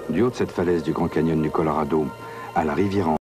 Du haut de cette falaise du Grand Canyon du Colorado à la rivière en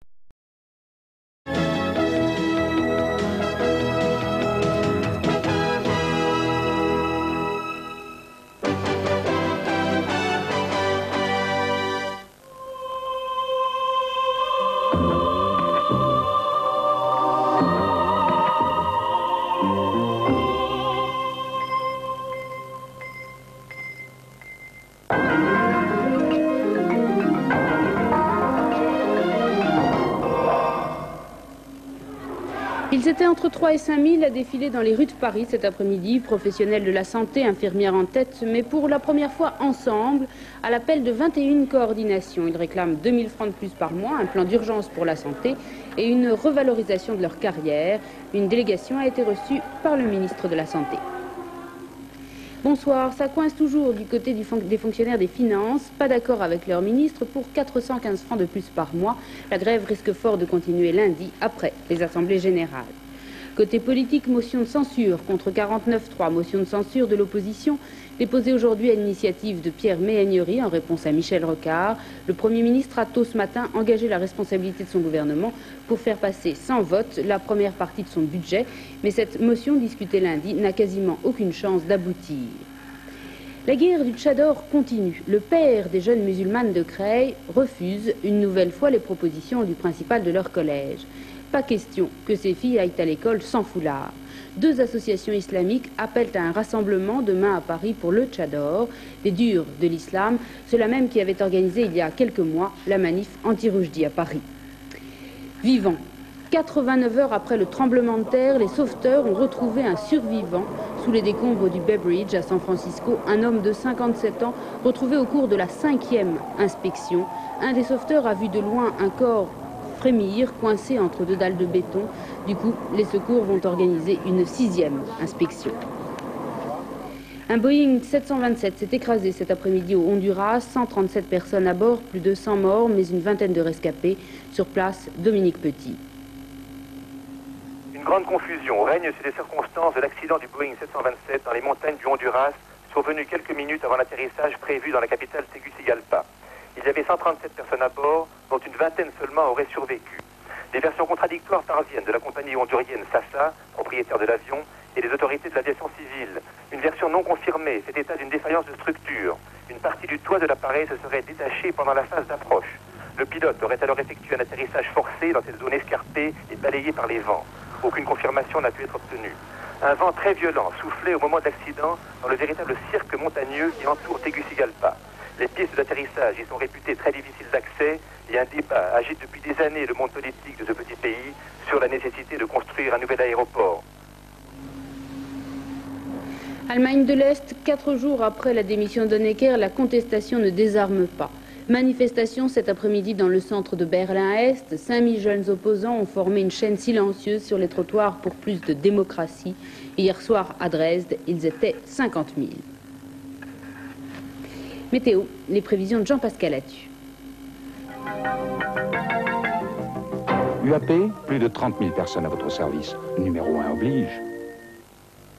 Ils étaient entre 3 et 5 000 à défiler dans les rues de Paris cet après-midi, professionnels de la santé, infirmières en tête, mais pour la première fois ensemble, à l'appel de 21 coordinations. Ils réclament 2 000 francs de plus par mois, un plan d'urgence pour la santé et une revalorisation de leur carrière. Une délégation a été reçue par le ministre de la Santé. Bonsoir, ça coince toujours du côté des fonctionnaires des finances, pas d'accord avec leur ministre pour 415 francs de plus par mois. La grève risque fort de continuer lundi après les assemblées générales. Côté politique, motion de censure contre 49-3, motion de censure de l'opposition, déposée aujourd'hui à l'initiative de Pierre Méhaignerie en réponse à Michel Rocard. Le Premier ministre a tôt ce matin engagé la responsabilité de son gouvernement pour faire passer sans vote la première partie de son budget. Mais cette motion discutée lundi n'a quasiment aucune chance d'aboutir. La guerre du Tchador continue. Le père des jeunes musulmanes de Creil refuse une nouvelle fois les propositions du principal de leur collège. Pas question que ces filles aillent à l'école sans foulard. 2 associations islamiques appellent à un rassemblement demain à Paris pour le Tchador, des durs de l'islam, ceux-là même qui avaient organisé il y a quelques mois la manif anti-Roujdi à Paris. Vivant. 89 heures après le tremblement de terre, les sauveteurs ont retrouvé un survivant sous les décombres du Bay Bridge à San Francisco, un homme de 57 ans retrouvé au cours de la 5e inspection. Un des sauveteurs a vu de loin un corps frémir, coincé entre 2 dalles de béton. Du coup, les secours vont organiser une 6e inspection. Un Boeing 727 s'est écrasé cet après-midi au Honduras, 137 personnes à bord, plus de 100 morts, mais une vingtaine de rescapés. Sur place, Dominique Petit. Une grande confusion règne sur les circonstances de l'accident du Boeing 727 dans les montagnes du Honduras, survenu quelques minutes avant l'atterrissage prévu dans la capitale Tegucigalpa. Il y avait 137 personnes à bord, dont une vingtaine seulement auraient survécu. Des versions contradictoires parviennent de la compagnie hondurienne SASA, propriétaire de l'avion, et des autorités de l'aviation civile. Une version non confirmée fait état d'une défaillance de structure. Une partie du toit de l'appareil se serait détachée pendant la phase d'approche. Le pilote aurait alors effectué un atterrissage forcé dans cette zone escarpée et balayée par les vents. Aucune confirmation n'a pu être obtenue. Un vent très violent soufflait au moment de l'accident dans le véritable cirque montagneux qui entoure Tegucigalpa. Les pistes d'atterrissage y sont réputées très difficiles d'accès et un débat agite depuis des années le monde politique de ce petit pays sur la nécessité de construire un nouvel aéroport. Allemagne de l'Est, 4 jours après la démission d'Honecker, la contestation ne désarme pas. Manifestation cet après-midi dans le centre de Berlin-Est. 5000 jeunes opposants ont formé une chaîne silencieuse sur les trottoirs pour plus de démocratie. Hier soir à Dresde, ils étaient 50 000. Météo, les prévisions de Jean-Pascal Attu. UAP, plus de 30 000 personnes à votre service. Numéro 1 oblige.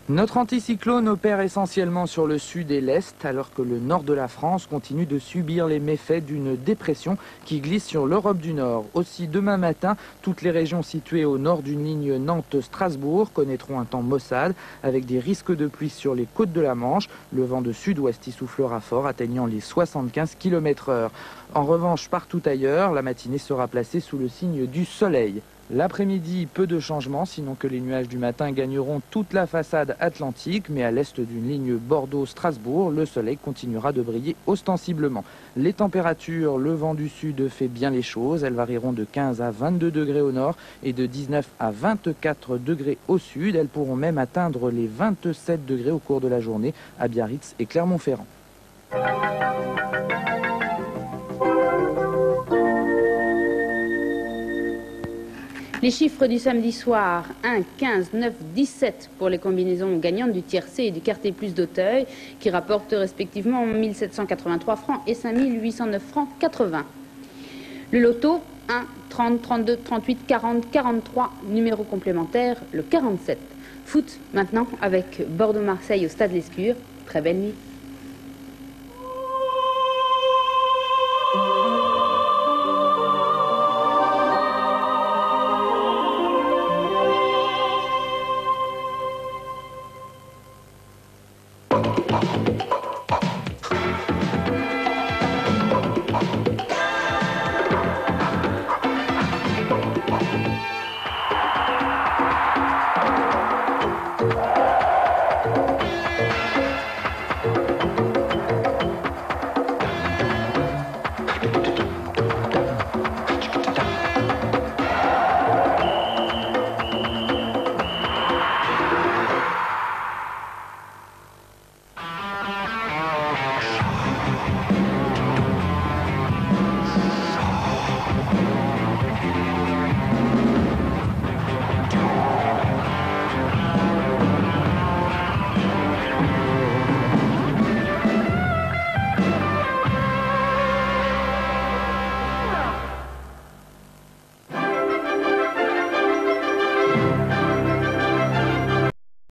Notre anticyclone opère essentiellement sur le sud et l'est, alors que le nord de la France continue de subir les méfaits d'une dépression qui glisse sur l'Europe du Nord. Aussi, demain matin, toutes les régions situées au nord d'une ligne Nantes-Strasbourg connaîtront un temps maussade, avec des risques de pluie sur les côtes de la Manche. Le vent de sud-ouest y soufflera fort, atteignant les 75 km/h. En revanche, partout ailleurs, la matinée sera placée sous le signe du soleil. L'après-midi, peu de changements, sinon que les nuages du matin gagneront toute la façade atlantique, mais à l'est d'une ligne Bordeaux-Strasbourg, le soleil continuera de briller ostensiblement. Les températures, le vent du sud fait bien les choses, elles varieront de 15 à 22 degrés au nord et de 19 à 24 degrés au sud. Elles pourront même atteindre les 27 degrés au cours de la journée à Biarritz et Clermont-Ferrand. Les chiffres du samedi soir, 1, 15, 9, 17 pour les combinaisons gagnantes du tiercé et du quartet plus d'Auteuil, qui rapportent respectivement 1 783 francs et 5 809 francs 80. Le loto, 1, 30, 32, 38, 40, 43, numéro complémentaire, le 47. Foot maintenant avec Bordeaux-Marseille au Stade Lescure. Très belle nuit.